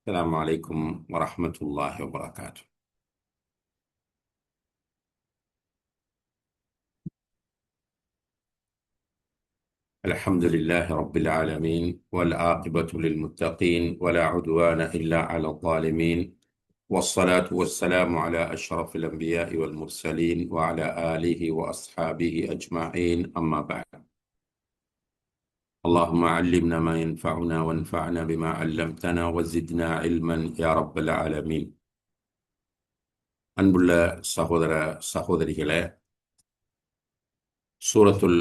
السلام عليكم ورحمة الله وبركاته. الحمد لله رب العالمين، والعاقبة للمتقين، ولا عدوان إلا على الظالمين، والصلاة والسلام على أشرف الأنبياء والمرسلين وعلى آله وأصحابه أجمعين، أما بعد. اللهم علمنا ما ينفعنا وانفعنا بما علمتنا وزدنا علما يا رب العالمين. அன்புள்ள சகோதர சகோதரிகளே, சூரத்துல்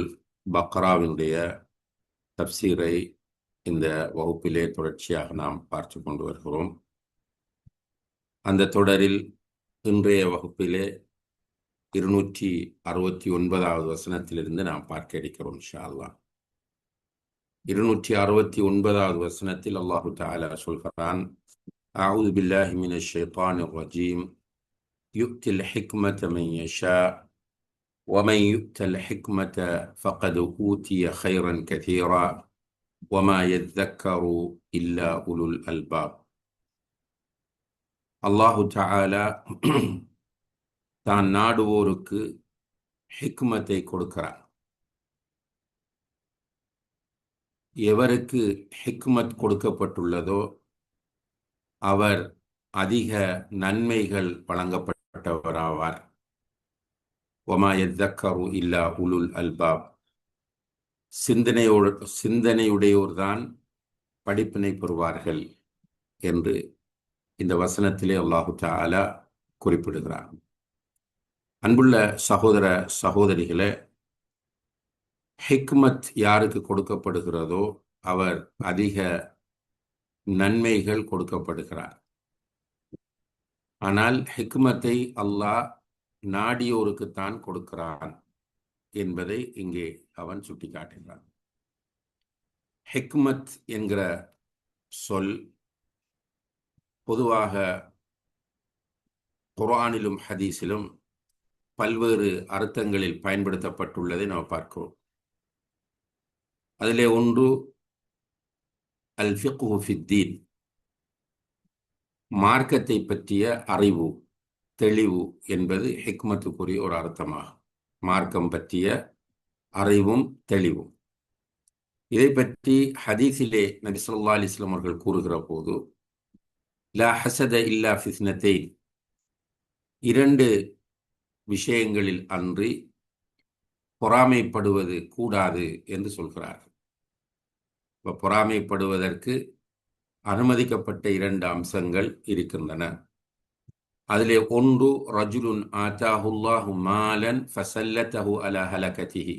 பக்ராவினுடைய தப்சீரை இந்த வகுப்பிலே தொடர்ச்சியாக நாம் பார்த்து கொண்டு வருகிறோம். அந்த தொடரில் இன்றைய வகுப்பிலே 269வது வசனத்திலிருந்து நாம் பார்க்க இருக்கிறோம். இன்ஷா அல்லாஹ் 269வது வசனத்தில் அல்லாஹு தஆலா சொல்கிறான், அஊது பில்லாஹி மினஷ் ஷைத்தானிர் ரஜீம், யுக்தில் ஹிக்மத மன் யஷா ومن يؤت الحكمة فقد أوتي خيرا كثيرا وما يذكر إلا أولو الألباب. அல்லாஹு தஆலா தான் நாடுவோருக்கு ஹிக்மத்தை கொடுக்கிறார். எவருக்கு ஹிக்மத் கொடுக்கப்பட்டுள்ளதோ அவர் அதிக நன்மைகள் வழங்கப்பட்டவராவார். وما يذكر إلا أولو الألباب. சிந்தனையுடையோர்தான் படிப்பினை பெறுவார்கள் என்று இந்த வசனத்திலே அல்லாஹு தஆலா குறிப்பிடுகிறார். அன்புள்ள சகோதர சகோதரிகளே, ஹிக்மத் யாருக்கு கொடுக்கப்படுகிறதோ அவர் அதிக நன்மைகள் கொடுக்கப்படுகிறார். ஆனால் ஹிக்மத்தை அல்லாஹ் நாடியோருக்குத்தான் கொடுக்கிறான் என்பதை இங்கே அவன் சுட்டிக்காட்டுகிறான். ஹிக்மத் என்கிற சொல் பொதுவாக குர்ஆனிலும் ஹதீஸிலும் பல்வேறு அர்த்தங்களில் பயன்படுத்தப்பட்டுள்ளதை நாம் பார்க்கிறோம். அதிலே ஒன்று அல் ஃபிக்ஹு ஃபித்தீன், மார்க்கத்தை பற்றிய அறிவு, தெளிவு என்பது ஹிக்மத்துக்குரிய ஒரு அர்த்தமாகும். மார்க்கம் பற்றிய அறிவும் தெளிவும். இதை பற்றி ஹதீஸிலே நபி ஸல்லல்லாஹு அலைஹி வஸல்லம் அவர்கள் கூறுகிற போது, லா ஹஸத இல்லா ஃபித்னத்தைன், இரண்டு விஷயங்களில் அன்றி பொறாமைப்படுவது கூடாது என்று சொல்கிறார்கள். இப்போ பொறாமைப்படுவதற்கு அனுமதிக்கப்பட்ட இரண்டு அம்சங்கள் இருக்கின்றன. அதிலே ஒன்று, ரஜுலுன் ஆதாஹுல்லாஹு மாலன் ஃபஸல்லதஹு அலா ஹலகதிஹி,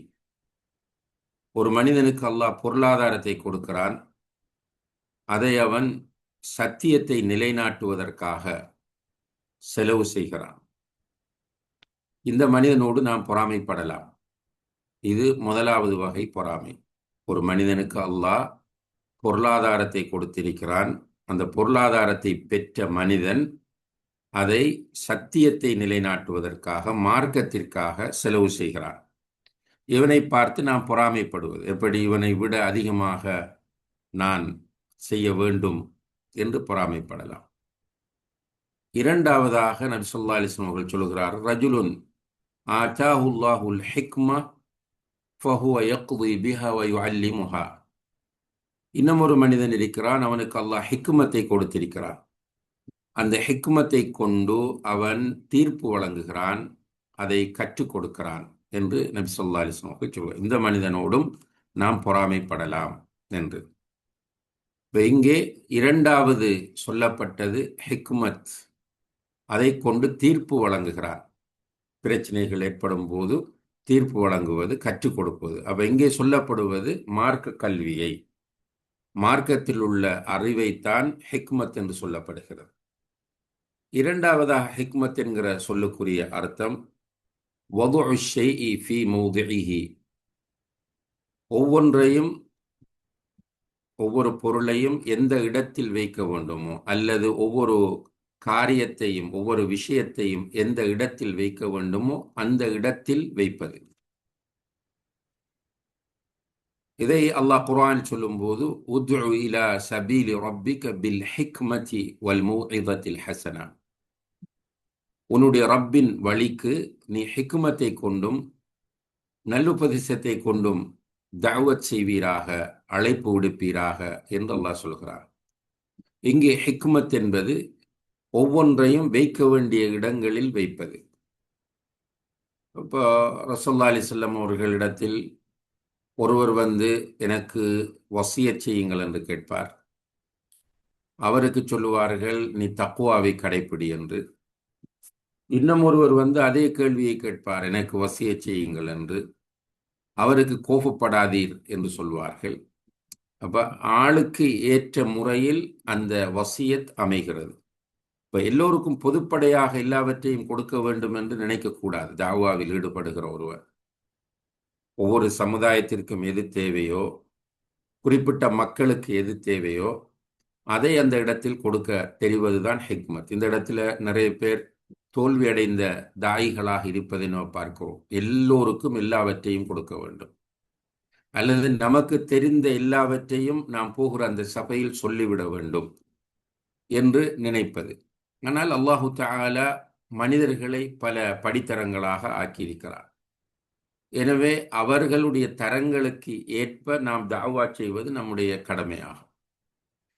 ஒரு மனிதனுக்கு அல்லாஹ் பொருளாதாரத்தை கொடுக்கிறான், அதை அவன் சத்தியத்தை நிலைநாட்டுவதற்காக செலவு செய்கிறான். இந்த மனிதனோடு நாம் பொறாமைப்படலாம். இது முதலாவது வகை பொறாமை. ஒரு மனிதனுக்கு அல்லாஹ் பொருளாதாரத்தை கொடுத்திருக்கிறான், அந்த பொருளாதாரத்தை பெற்ற மனிதன் அதை சத்தியத்தை நிலைநாட்டுவதற்காக, மார்க்கத்திற்காக செலவு செய்கிறான். இவனை பார்த்து நாம் பொறாமைப்படுவது, எப்படி இவனை விட அதிகமாக நான் செய்ய வேண்டும் என்று பொறாமைப்படலாம். இரண்டாவதாக நபி ஸல்லல்லாஹு அலைஹி வஸல்லம் அவர்கள் சொல்கிறார், ரஜுலுன் ஆதாஹுல்லாஹுல் ஹிக்ம ஃபஹுவ யக்தி பிஹா வ யுஅல்லிமுஹா, இன்னும் ஒரு மனிதன் இருக்கிறான், அவனுக்கு அல்லாஹ் ஹிக்மத்தை கொடுத்திருக்கிறான், அந்த ஹிக்மத்தை கொண்டு அவன் தீர்ப்பு வழங்குகிறான், அதை கற்றுக் கொடுக்கிறான் என்று நபி ஸல்லல்லாஹு அலைஹி வஸல்லம் சொல்கிறார். இந்த மனிதனோடும் நாம் பொறாமைப்படலாம் என்று. இப்போ இங்கே இரண்டாவது சொல்லப்பட்டது ஹிக்மத், அதை கொண்டு தீர்ப்பு வழங்குகிறான். பிரச்சனைகள் ஏற்படும் போது தீர்ப்பு வழங்குவது, கற்றுக் கொடுப்பது. அப்போ இங்கே சொல்லப்படுவது மார்க்க கல்வியை, மார்க்கத்தில் உள்ள அறிவைத்தான் ஹிக்மத் என்று சொல்லப்படுகிறது. இரண்டாவதாக ஹிக்மத் என்கிற சொல்லுக்குரிய அர்த்தம் வதுஉ ஷைஇ ஃபீ மௌதிஇஹி, ஒவ்வொன்றையும், ஒவ்வொரு பொருளையும் எந்த இடத்தில் வைக்க வேண்டுமோ, அல்லது ஒவ்வொரு காரியத்தையும் ஒவ்வொரு விஷயத்தையும் எந்த இடத்தில் வைக்க வேண்டுமோ அந்த இடத்தில் வைப்பது. இதை அல்லாஹ் குர்ஆன் சொல்லும்போது உத்உ இலா சபீலி ரப்பிக பில் ஹிக்மதி வல் மௌஇதத்தில் ஹஸனா, உன்னுடைய ரப்பின் வழிக்கு நீ ஹிக்மத்தை கொண்டும் நல்லுபதேசத்தை கொண்டும் தஅவத் செய்வீராக, அழைப்பு விடுப்பீராக என்று அல்லாஹ் சொல்கிறார். இங்கே ஹிக்மத் என்பது ஒவ்வொன்றையும் வைக்க வேண்டிய இடங்களில் வைப்பது. இப்போ ரசூலுல்லாஹி அலைஹி வஸல்லம் அவர்களிடத்தில் ஒருவர் வந்து எனக்கு வசியத் செய்யுங்கள் என்று கேட்பார். அவருக்கு சொல்லுவார்கள், நீ தக்வாவை கடைப்பிடி என்று. இன்னும் ஒருவர் வந்து அதே கேள்வியை கேட்பார், எனக்கு வசியத் செய்யுங்கள் என்று. அவருக்கு கோபப்படாதீர் என்று சொல்வார்கள். அப்ப ஆளுக்கு ஏற்ற முறையில் அந்த வசியத் அமைகிறது. இப்ப எல்லோருக்கும் பொதுப்படையாக எல்லாவற்றையும் கொடுக்க வேண்டும் என்று நினைக்கக்கூடாது. தாவாவில் ஈடுபடுகிற ஒருவர் ஒவ்வொரு சமுதாயத்திற்கும் எது தேவையோ, குறிப்பிட்ட மக்களுக்கு எது தேவையோ அதை அந்த இடத்தில் கொடுக்க தெரிவதுதான் ஹிக்மத். இந்த இடத்துல நிறைய பேர் தோல்வி அடைந்த தாயிகளாக இருப்பதை நாம் பார்க்கிறோம். எல்லோருக்கும் எல்லாவற்றையும் கொடுக்க வேண்டும், அல்லது நமக்கு தெரிந்த எல்லாவற்றையும் நாம் போகிற அந்த சபையில் சொல்லிவிட வேண்டும் என்று நினைப்பது. ஆனால் அல்லாஹு தஆலா மனிதர்களை பல படித்தரங்களாக ஆக்கியிருக்கிறார். எனவே அவர்களுடைய தரங்களுக்கு ஏற்ப நாம் தாவா செய்வது நம்முடைய கடமையாகும்.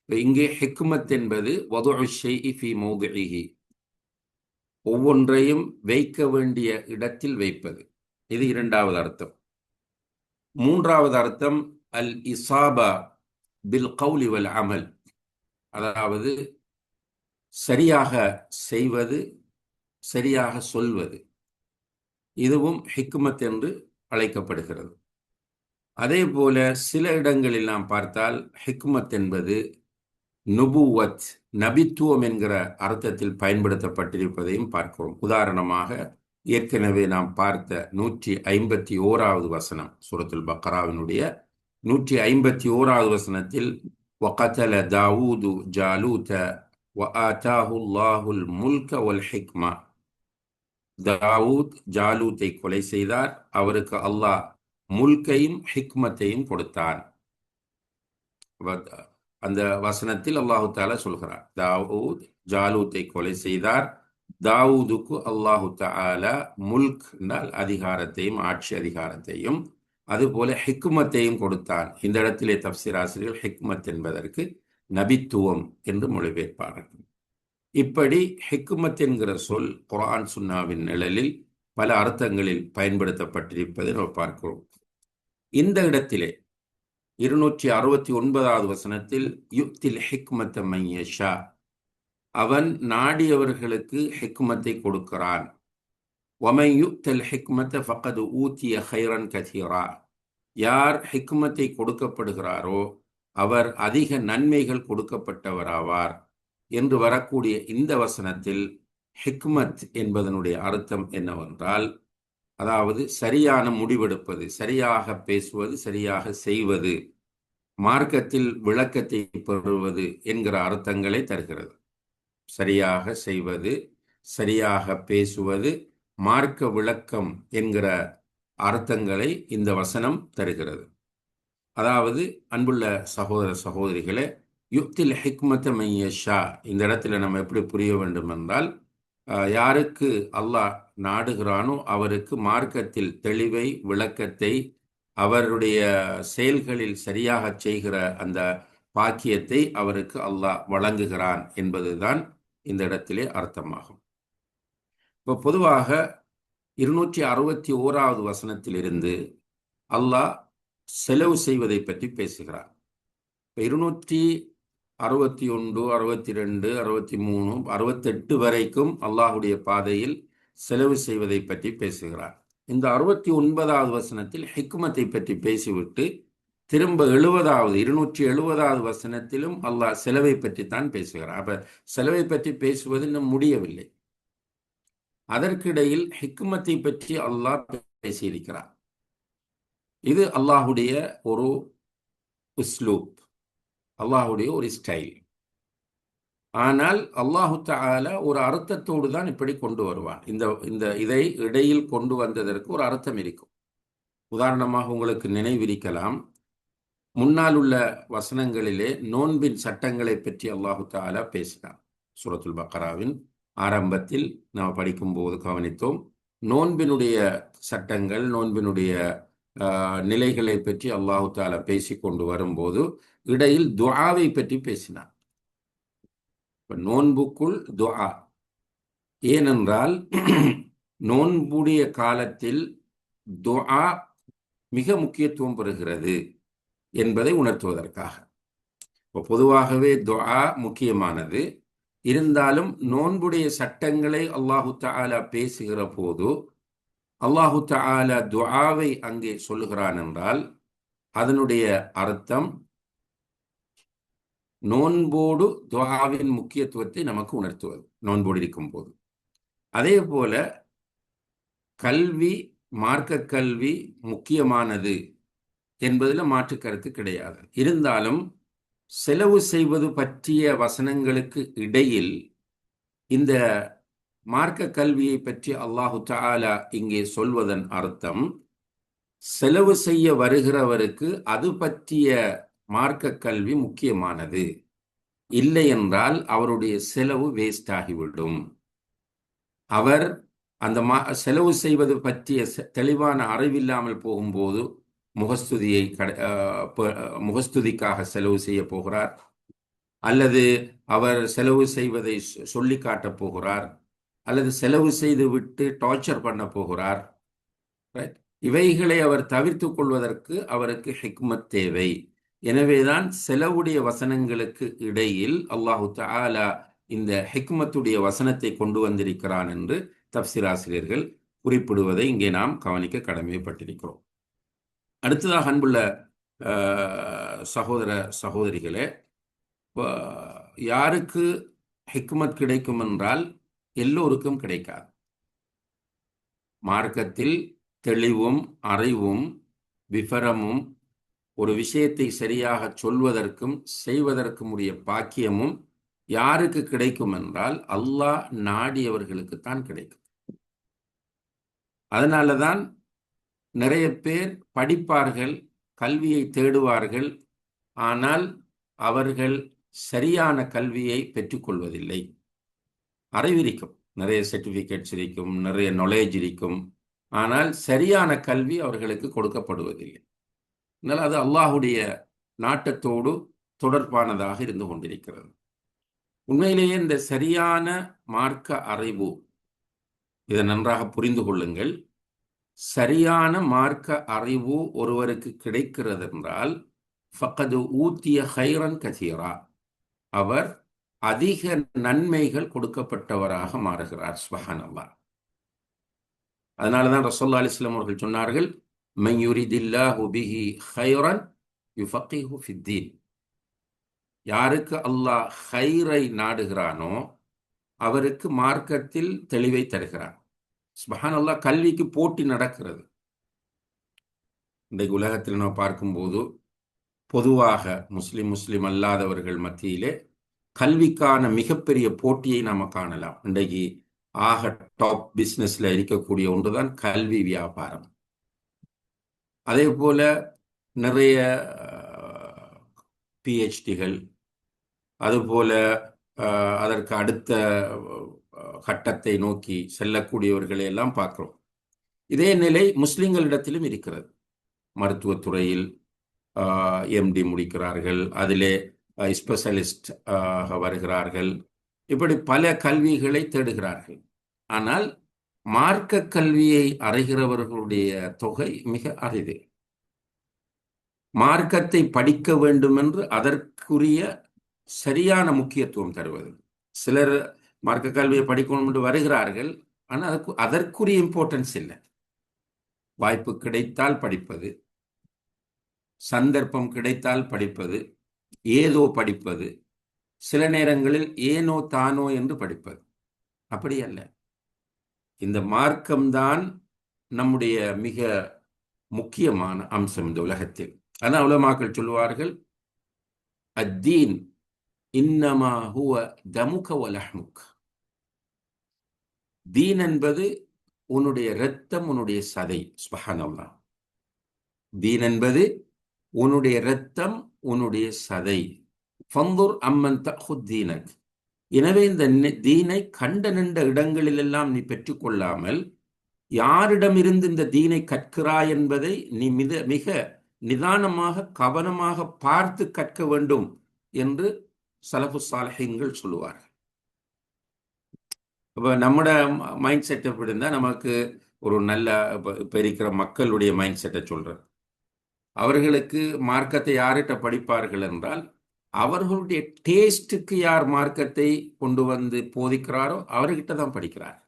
இங்கே ஹிக்மத் என்பது வதுஉ ஷைஇ ஃபீ மௌதிஇஹி, ஒவ்வொன்றையும் வைக்க வேண்டிய இடத்தில் வைப்பது. இது இரண்டாவது அர்த்தம். மூன்றாவது அர்த்தம் அல் இசாபா பில் கௌலி வல் அமல், அதாவது சரியாக செய்வது, சரியாக சொல்வது. இதுவும் ஹிக்மத் என்று அழைக்கப்படுகிறது. அதே போல சில இடங்களில் நாம் பார்த்தால் ஹிக்மத் என்பது நுபுவத், நபித்துவம் என்கிற அர்த்தத்தில் பயன்படுத்தப்பட்டிருப்பதையும் பார்க்கிறோம். உதாரணமாக ஏற்கனவே நாம் பார்த்த 151வது வசனம், சூரத்துல் பக்ராவினுடைய 151வது வசனத்தில் வகதல தாவூது ஜாலூத வஆதாஹு அல்லாஹுல் முல்க வல் ஹிக்மா, தாவூத் ஜாலூத்தை கொலை செய்தார், அவருக்கு அல்லாஹ் முல்கையும் ஹிக்மத்தையும் கொடுத்தான். அந்த வசனத்தில் அல்லாஹு தாலா சொல்கிறார், தாவூத் ஜாலூத்தை கொலை செய்தார், தாவூதுக்கு அல்லாஹு தாலா முல்க் என்றால் அதிகாரத்தையும் ஆட்சி அதிகாரத்தையும் அதுபோல ஹிக்மத்தையும் கொடுத்தான். இந்த இடத்திலே தப்சீர் ஆசிரியர்கள் ஹிக்மத் என்பதற்கு நபித்துவம் என்று மொழிபெயர்ப்பார்கள். இப்படி ஹிக்மத் என்கிற சொல் குர்ஆன் சுன்னாவின் நிழலில் பல அர்த்தங்களில் பயன்படுத்தப்பட்டிருப்பதை நாம் பார்க்கிறோம். இந்த இடத்திலே 269வது வசனத்தில் யுக்தில் ஹிக்மத்த மன் யஷா, அவன் நாடியவர்களுக்கு ஹிக்மத்தை கொடுக்கிறான். வமன் யுக்தல் ஹிக்மத்த ஃபக்கது ஊத்திய ஹைரன் கதீரா, யார் ஹிக்மத்தை கொடுக்கப்படுகிறாரோ அவர் அதிக நன்மைகள் கொடுக்கப்பட்டவராவார் என்று வரக்கூடிய இந்த வசனத்தில் ஹிக்மத் என்பதனுடைய அர்த்தம் என்னவென்றால், அதாவது சரியான முடிவெடுப்பது, சரியாக பேசுவது, சரியாக செய்வது, மார்க்கத்தில் விளக்கத்தை பெறுவது என்கிற அர்த்தங்களை தருகிறது. சரியாக செய்வது, சரியாக பேசுவது, மார்க்க விளக்கம் என்கிற அர்த்தங்களை இந்த வசனம் தருகிறது. அதாவது அன்புள்ள சகோதர சகோதரிகளே, யுக்தில் ஹிக்மத்த மன் யஷா, இந்த இடத்துல நம்ம எப்படி புரிய வேண்டும் என்றால், யாருக்கு அல்லாஹ் நாடுகிறானோ அவருக்கு மார்க்கத்தில் தெளிவை, விளக்கத்தை, அவருடைய செயல்களில் சரியாக செய்கிற அந்த பாக்கியத்தை அவருக்கு அல்லாஹ் வழங்குகிறான் என்பதுதான் இந்த இடத்திலே அர்த்தமாகும். இப்போ பொதுவாக 261வது வசனத்திலிருந்து அல்லாஹ் செலவு செய்வதை பற்றி பேசுகிறார். 261, 62, 63, 68 வரைக்கும் அல்லாஹுடைய பாதையில் செலவு செய்வதை பற்றி பேசுகிறார். இந்த 69வது வசனத்தில் ஹிக்மத்தை பற்றி பேசிவிட்டு திரும்ப 270வது வசனத்திலும் அல்லாஹ் செலவை பற்றித்தான் பேசுகிறார். அப்ப செலவை பற்றி பேசுவது இன்னும் முடியவில்லை. அதற்கிடையில் ஹிக்மத்தை பற்றி அல்லாஹ் பேசியிருக்கிறார். இது அல்லாஹுடைய ஒரு உஸ்லூப், அல்லாஹுடைய ஒரு ஸ்டைல். ஆனால் அல்லாஹு தஆலா ஒரு அர்த்தத்தோடு தான் இப்படி கொண்டு வருவான். இதை இடையில் கொண்டு வந்ததற்கு ஒரு அர்த்தம் இருக்கும். உதாரணமாக உங்களுக்கு நினைவிருக்கலாம், முன்னால் உள்ள வசனங்களிலே நோன்பின் சட்டங்களை பற்றி அல்லாஹு தாலா பேசினார். சூரத்துல் பக்கராவின் ஆரம்பத்தில் நாம் படிக்கும்போது கவனித்தோம். நோன்பினுடைய சட்டங்கள், நோன்பினுடைய நிலைகளை பற்றி அல்லாஹு தாலா பேசி கொண்டு வரும்போது இடையில் துஆவை பற்றி பேசினார். நோன்புக்குள் துஆ. ஏனென்றால் நோன்புடைய காலத்தில் துஆ மிக முக்கியத்துவம் பெறுகிறது என்பதை உணர்த்துவதற்காக. பொதுவாகவே துஆ முக்கியமானது. இருந்தாலும் நோன்புடைய சட்டங்களை அல்லாஹு தஆலா பேசுகிற போது அல்லாஹு தஆலா துஆவை அங்கே சொல்லுகிறான் என்றால் அதனுடைய அர்த்தம் நோன்போடு துஆவின் முக்கியத்துவத்தை நமக்கு உணர்த்துவது, நோன்போடு இருக்கும் போது. அதே போல கல்வி, மார்க்க கல்வி முக்கியமானது என்பதில் மாற்று கருத்து கிடையாது. இருந்தாலும் செலவு செய்வது பற்றிய வசனங்களுக்கு இடையில் இந்த மார்க்க கல்வியை பற்றி அல்லாஹு தஆலா இங்கே சொல்வதன் அர்த்தம், செலவு செய்ய வருகிறவருக்கு அது பற்றிய மார்க்க கல்வி முக்கியமானது. இல்லை என்றால் அவருடைய செலவு வேஸ்ட் ஆகிவிடும். அவர் அந்த செலவு செய்வது பற்றிய தெளிவான அறிவில்லாமல் போகும்போது முகஸ்துதிக்காக செலவு செய்ய போகிறார், அல்லது அவர் செலவு செய்வதை சொல்லி காட்டப் போகிறார், அல்லது செலவு செய்து விட்டு டார்ச்சர் பண்ண போகிறார். இவைகளை அவர் தவிர்த்து கொள்வதற்கு அவருக்கு ஹிக்மத் தேவை. எனவேதான் செலவுடைய வசனங்களுக்கு இடையில் அல்லாஹு தஆலா இந்த ஹிக்மத்துடைய வசனத்தை கொண்டு வந்திருக்கிறான் என்று தஃப்சீர் ஆசிரியர்கள் குறிப்பிடுவதை இங்கே நாம் கவனிக்க கடமைப்பட்டிருக்கிறோம். அடுத்ததாக அன்புள்ள சகோதர சகோதரிகளே, யாருக்கு ஹிக்மத் கிடைக்கும் என்றால் எல்லோருக்கும் கிடைக்காது. மார்க்கத்தில் தெளிவும் அறிவும் விவரமும் ஒரு விஷயத்தை சரியாக சொல்வதற்கும் செய்வதற்கும் உரிய பாக்கியமும் யாருக்கு கிடைக்கும் என்றால் அல்லாஹ் நாடியவர்களுக்குத்தான் கிடைக்கும். அதனாலதான் நிறைய பேர் படிப்பார்கள், கல்வியை தேடுவார்கள், ஆனால் அவர்கள் சரியான கல்வியை பெற்றுக்கொள்வதில்லை. அறிவிருக்கும், நிறைய சர்டிபிகேட்ஸ் இருக்கும், நிறைய நாலேஜ் இருக்கும், ஆனால் சரியான கல்வி அவர்களுக்கு கொடுக்கப்படுவதில்லை. அதனால் அது அல்லாஹுடைய நாட்டத்தோடு தொடர்பானதாக இருந்து கொண்டிருக்கிறது. உண்மையிலேயே இந்த சரியான மார்க்க அறிவு, இதை நன்றாக புரிந்து கொள்ளுங்கள். சரியான மார்க்க அறிவு ஒருவருக்கு கிடைக்கிறது என்றால் ஃபக்கது ஊத்திய ஹைரன் கதீரா, அவர் அதிக நன்மைகள் கொடுக்கப்பட்டவராக மாறுகிறார். சுப்ஹானல்லாஹ். அதனாலதான் ரசூலுல்லாஹி அலைஹி வஸல்லம் அவர்கள் சொன்னார்கள், மன் யுரிதில்லாஹு பிஹி ஹைரன் யுஃபக்கிஹு ஃபித்தீன். யாருக்கு அல்லாஹ் ஹைரை நாடுகிறானோ அவருக்கு மார்க்கத்தில் தெளிவை தருகிறார். சுப்ஹானல்லாஹ். கல்விக்கு போட்டி நடக்கிறது. இன்றைக்கு உலகத்தில் நாம் பார்க்கும்போது பொதுவாக முஸ்லிம் அல்லாதவர்கள் மத்தியிலே கல்விக்கான மிகப்பெரிய போட்டியை நாம் காணலாம். இன்றைக்கு ஆக டாப் பிஸ்னஸ்ல இருக்கக்கூடிய ஒன்றுதான் கல்வி வியாபாரம். அதே போல நிறைய பிஹெச்டிகள், அதுபோல அதற்கு அடுத்த கட்டத்தை நோக்கி செல்லக்கூடியவர்களை எல்லாம் பார்க்கிறோம். இதே நிலை முஸ்லிம்களிடத்திலும் இருக்கிறது. மருத்துவத்துறையில் எம்டி முடிக்கிறார்கள், அதிலே ஸ்பெஷலிஸ்ட் வருகிறார்கள், இப்படி பல கல்விகளை தேடுகிறார்கள். ஆனால் மார்க்க கல்வியை அறிகிறவர்களுடைய தொகை மிக அரிது. மார்க்கத்தை படிக்க வேண்டும் என்று அதற்குரிய சரியான முக்கியத்துவம் தருவது. சிலர் மார்க்க கல்வியை படிக்கணும் என்று வருகிறார்கள், ஆனால் அதற்குரிய இம்பார்ட்டன்ஸ் இல்லை. வாய்ப்பு கிடைத்தால் படிப்பது, சந்தர்ப்பம் கிடைத்தால் படிப்பது, ஏதோ படிப்பது, சில நேரங்களில் ஏனோ தானோ என்று படிப்பது. அப்படி அல்ல. இந்த மார்க்கம்தான் நம்முடைய மிக முக்கியமான அம்சம் இந்த உலகத்தில். ஆனால் உலமாக்கள் சொல்லுவார்கள், அத்தீன் இன்னமா ஹுவ தமுக வலஹ்முக. தீன் என்பது உன்னுடைய இரத்தம், உன்னுடைய சதை. சுப்ஹானல்லாஹ். தீன் என்பது உன்னுடைய இரத்தம், உன்னுடைய சதை. ஃபந்துர் அம்மன் தஹுத் தீனக். எனவே இந்த தீனை கண்ட நின்ற இடங்களிலெல்லாம் நீ பெற்றுக்கொள்ளாமல் யாரிடமிருந்து இந்த தீனை கற்கிறாய் என்பதை நீ மிக நிதானமாக கவனமாக பார்த்து கற்க வேண்டும் என்று சலஃபு சாலிஹீன்கள் சொல்லுவார்கள். இப்போ நம்மட மைண்ட் செட் எப்படி இருந்தால் நமக்கு ஒரு நல்ல இப்போ இருக்கிற மக்களுடைய மைண்ட் செட்டை சொல்கிறேன். அவர்களுக்கு மார்க்கத்தை யார்கிட்ட படிப்பார்கள் என்றால், அவர்களுடைய டேஸ்ட்டுக்கு யார் மார்க்கத்தை கொண்டு வந்து போதிக்கிறாரோ அவர்கிட்ட தான் படிக்கிறார்.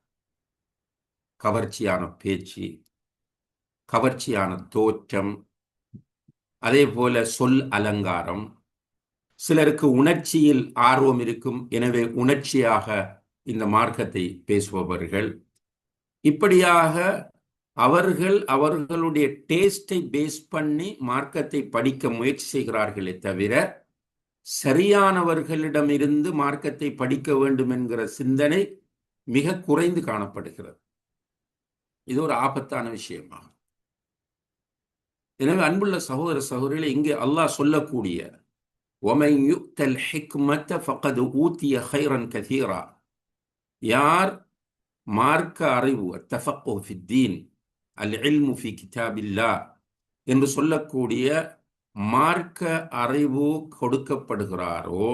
கவர்ச்சியான பேச்சு, கவர்ச்சியான தோற்றம், அதே போல சொல் அலங்காரம். சிலருக்கு உணர்ச்சியில் ஆர்வம் இருக்கும், எனவே உணர்ச்சியாக இந்த மார்க்கத்தை பேசுபவர்கள். இப்படியாக அவர்கள் அவர்களுடைய டேஸ்டை பேஸ் பண்ணி மார்க்கத்தை படிக்க முயற்சி செய்கிறார்களே தவிர, சரியானவர்களிடமிருந்து மார்க்கத்தை படிக்க வேண்டும் என்கிற சிந்தனை மிக குறைந்து காணப்படுகிறது. இது ஒரு ஆபத்தான விஷயமாகும். எனவே அன்புள்ள சகோதர சகோதரிகளை, இங்கே அல்லாஹ் சொல்லக்கூடிய وَمَنْ يُؤْتَ الْحِكْمَةَ فَقَدْ أُوتِيَ خَيْرًا كَثِيرًا, யார் மார்க்க அறிவு, التفقه في الدين, العلم في كتاب الله என்று சொல்லக்கூடிய மார்க்க அறிவு கொடுக்கப்படுகிறாரோ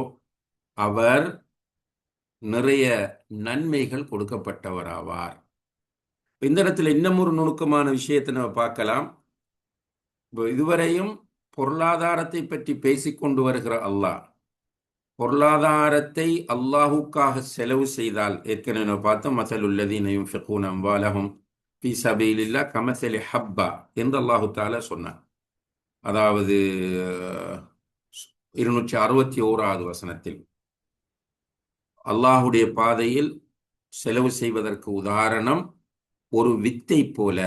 அவர் நிறைய நன்மைகள் கொடுக்கப்பட்டவராவார். இந்த இடத்துல இன்னும் ஒரு நுணுக்கமான விஷயத்தை நம்ம பார்க்கலாம். இதுவரையும் பொருளாதாரத்தை பற்றி பேசிக்கொண்டு வருகிற அல்லாஹ், பொருளாதாரத்தை அல்லாஹுக்காக செலவு செய்தால், ஏற்கனவே பார்த்தோம், மஸலுல்லதீன யுன்ஃபிகூன அம்வாலஹும் ஃபீ ஸபீலில்லாஹ் கமஸலி ஹப்பா என்று அல்லாஹு தஆலா சொன்னார். அதாவது 261வது வசனத்தில் அல்லாஹுடைய பாதையில் செலவு செய்வதற்கு உதாரணம் ஒரு வித்தை போல.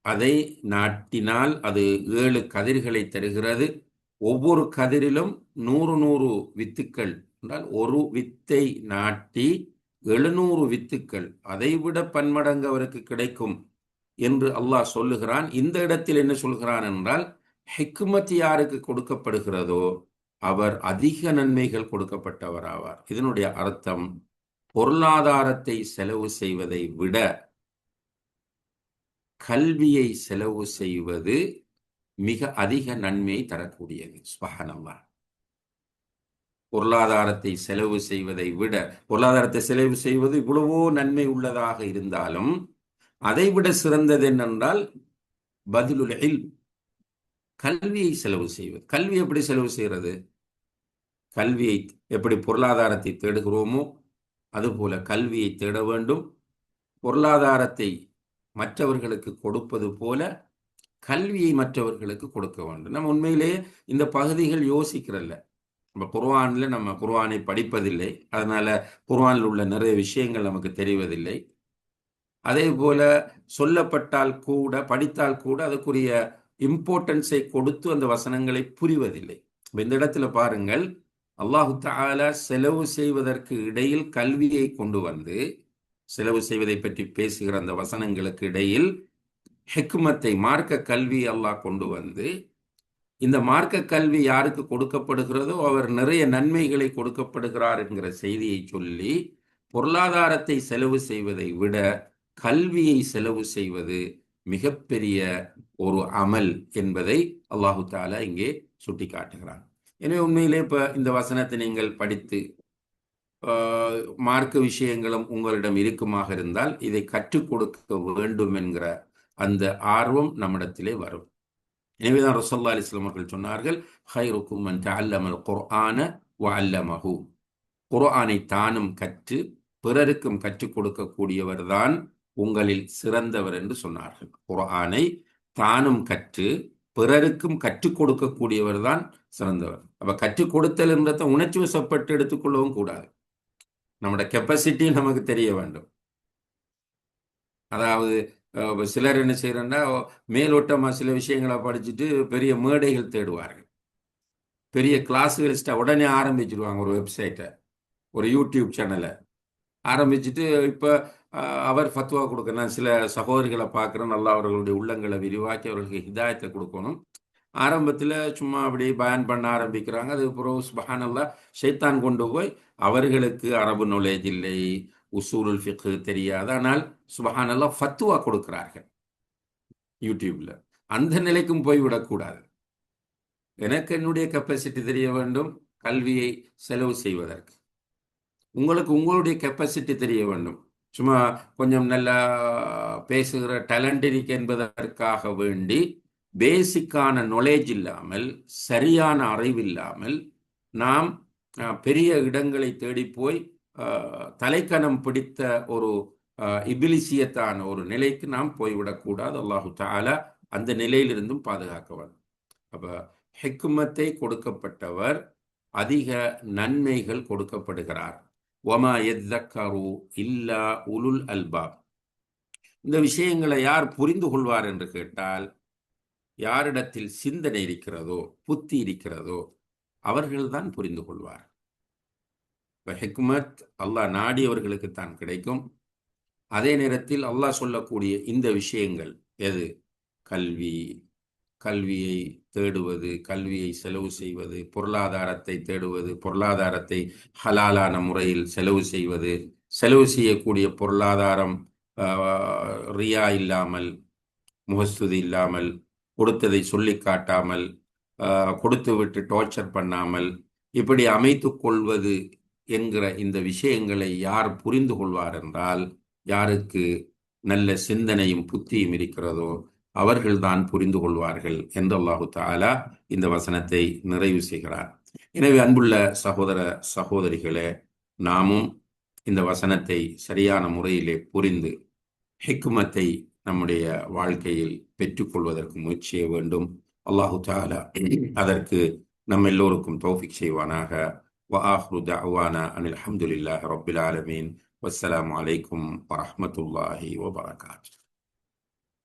அதை நாட்டினால் அது 7 கதிர்களை தருகிறது. ஒவ்வொரு கதிரிலும் 100 வித்துக்கள் என்றால், ஒரு வித்தை நாட்டி 700 வித்துக்கள், அதைவிட பன்மடங்கு அவருக்கு கிடைக்கும் என்று அல்லாஹ் சொல்லுகிறான். இந்த இடத்தில் என்ன சொல்கிறான் என்றால், ஹிக்மத் யாருக்கு கொடுக்கப்படுகிறதோ அவர் அதிக நன்மைகள் கொடுக்கப்பட்டவராவார். இதனுடைய அர்த்தம், பொருளாதாரத்தை செலவு செய்வதை விட கல்வியை செலவு செய்வது மிக அதிக நன்மையை தரக்கூடியது. சுப்ஹானல்லாஹ். பொருளாதாரத்தை செலவு செய்வதை விட, பொருளாதாரத்தை செலவு செய்வது இவ்வளவோ நன்மை உள்ளதாக இருந்தாலும் அதைவிட சிறந்தது என்னென்றால் பதுலுல் இல்ம், கல்வியை செலவு செய்வது. கல்வி எப்படி செலவு செய்கிறது? கல்வியை எப்படி பொருளாதாரத்தை தேடுகிறோமோ அதுபோல கல்வியை தேட வேண்டும். பொருளாதாரத்தை மற்றவர்களுக்கு கொடுப்பது போல கல்வியை மற்றவர்களுக்கு கொடுக்க வேண்டும். நம்ம உண்மையிலே இந்த பகுதிகள் யோசிக்கிறல்ல. நம்ம குர்ஆனில் நம்ம குர்ஆனை படிப்பதில்லை, அதனால குர்ஆனில் உள்ள நிறைய விஷயங்கள் நமக்கு தெரிவதில்லை. அதே போல சொல்லப்பட்டால் கூட, படித்தால் கூட அதுக்குரிய இம்பார்ட்டன்ஸை கொடுத்து அந்த வசனங்களை புரிவதில்லை. இந்த இடத்துல பாருங்கள், அல்லாஹு தஆலா செலவு செய்வதற்கு இடையில் கல்வியை கொண்டு வந்து, செலவு செய்வதை பற்றி பேசுகிற அந்த வசனங்களுக்கு இடையில் ஹிக்மத்தை, மார்க்க கல்வி அல்லாஹ் கொண்டு வந்து, இந்த மார்க்க கல்வி யாருக்கு கொடுக்கப்படுகிறதோ அவர் நிறைய நன்மைகளை கொடுக்கப்படுகிறார் என்கிற செய்தியை சொல்லி, பொருளாதாரத்தை செலவு செய்வதை விட கல்வியை செலவு செய்வது மிகப்பெரிய ஒரு அமல் என்பதை அல்லாஹு தஆலா இங்கே சுட்டி காட்டுகிறார். எனவே உண்மையிலே இப்ப இந்த வசனத்தை நீங்கள் படித்து மார்க்க விஷயங்களும் உங்களிடம் இருக்குமாக இருந்தால் இதை கற்றுக் கொடுக்க வேண்டும் என்கிற அந்த ஆர்வம் நம்மிடத்திலே வரும். எனவேதான் ரசூலுல்லாஹி அலைஹி வஸல்லம் அவர்கள் சொன்னார்கள், ஹைருக்கும் மன் தஅல்லமல் குர்ஆன வ அல்லமஹு. குர்ஆனை தானும் கற்று பிறருக்கும் கற்றுக் கொடுக்கக்கூடியவர் தான் உங்களில் சிறந்தவர் என்று சொன்னார்கள். குர்ஆனை தானும் கற்று பிறருக்கும் கற்றுக் கொடுக்கக்கூடியவர் தான் சிறந்தவர். அப்ப கற்றுக் கொடுத்தல் என்றதை உணர்ச்சி வசப்பட்டு எடுத்துக்கொள்ளவும் கூடாது. நம்முடைய கெப்பாசிட்டி நமக்கு தெரிய வேண்டும். அதாவது சிலர் என்ன செய்யறன்னா, மேலோட்டமா சில விஷயங்களை படிச்சுட்டு பெரிய மேடைகள் தேடுவார்கள், பெரிய கிளாஸுகள் உடனே ஆரம்பிச்சிருவாங்க. ஒரு வெப்சைட்டை, ஒரு யூடியூப் சேனலை ஆரம்பிச்சுட்டு இப்போ அவர் ஃபத்வா கொடுக்க, நான் சில சகோதரிகளை பார்க்குறேன், நல்லா அவர்களுடைய உள்ளங்களை விரிவாக்கி அவர்களுக்கு ஹிதாயத்தை கொடுக்கணும். ஆரம்பத்தில் சும்மா அப்படி பயன் பண்ண ஆரம்பிக்கிறாங்க. அது அப்புறம் சுப்ஹானல்லாஹ் ஷைத்தான் கொண்டு போய் அவர்களுக்கு அரபு நாலேஜ் இல்லை, உசூலுல் ஃபிக்ஹ் தெரியாது, ஆனால் சுப்ஹானல்லாஹ் ஃபத்வா கொடுக்கிறார்கள் யூடியூப்ல. அந்த நிலைக்கும் போய்விடக்கூடாது. எனக்கு என்னுடைய கெப்பாசிட்டி தெரிய வேண்டும் கல்வியை செலவு செய்வதற்கு. உங்களுக்கு உங்களுடைய கெப்பாசிட்டி தெரிய வேண்டும். சும்மா கொஞ்சம் நல்லா பேசுகிற டேலண்ட் இருக்கு என்பதற்காக வேண்டி பேசிக்கான நாலேஜ் இல்லாமல், சரியான அறிவு இல்லாமல் நாம் பெரிய இடங்களை தேடி போய் தலைக்கணம் பிடித்த ஒரு இபிலிசியத்தான ஒரு நிலைக்கு நாம் போய்விடக்கூடாது. அல்லாஹு தஆலா அந்த நிலையிலிருந்தும் பாதுகாக்க வேண்டும். அப்ப ஹிக்மத்தை கொடுக்கப்பட்டவர் அதிக நன்மைகள் கொடுக்கப்படுகிறார். வமா யத்தக்கரு இல்லா உலுல் அல்பாப். இந்த விஷயங்களை யார் புரிந்து கொள்வார் என்று கேட்டால், யாரிடத்தில் சிந்தனை இருக்கிறதோ, புத்தி இருக்கிறதோ, அவர்கள்தான் புரிந்து கொள்வார். இப்ப ஹிக்மத் அல்லாஹ் நாடியவர்களுக்கு தான் கிடைக்கும். அதே நேரத்தில் அல்லாஹ் சொல்லக்கூடிய இந்த விஷயங்கள் எது? கல்வி, கல்வியை தேடுவது, கல்வியை செலவு செய்வது, பொருளாதாரத்தை தேடுவது, பொருளாதாரத்தை ஹலாலான முறையில் செலவு செய்வது, செலவு செய்யக்கூடிய பொருளாதாரம் ரியா இல்லாமல், முகஸ்துதி இல்லாமல், கொடுத்ததை சொல்லி காட்டாமல், கொடுத்து விட்டு டார்ச்சர் பண்ணாமல், இப்படி அமைத்து கொள்வது என்கிற இந்த விஷயங்களை யார் புரிந்து கொள்வார் என்றால், யாருக்கு நல்ல சிந்தனையும் புத்தியும் இருக்கிறதோ அவர்கள்தான் புரிந்து கொள்வார்கள் என்று அல்லாஹு தஆலா இந்த வசனத்தை நிறைவு செய்கிறார். எனவே அன்புள்ள சகோதர சகோதரிகளே, நாமும் இந்த வசனத்தை சரியான முறையிலே புரிந்து ஹிக்மத்தை நம்முடைய வாழ்க்கையில் பெற்றுக்கொள்வதற்கு முயற்சி செய்ய வேண்டும். அல்லாஹு தஆலா அதற்கு நம் எல்லோருக்கும் தௌஃபீக் செய்வானாக. وآخر دعوانا أن الحمد لله رب العالمين والسلام عليكم ورحمة الله وبركاته.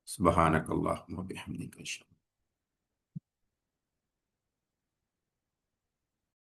سبحانك اللهم وبحمدك.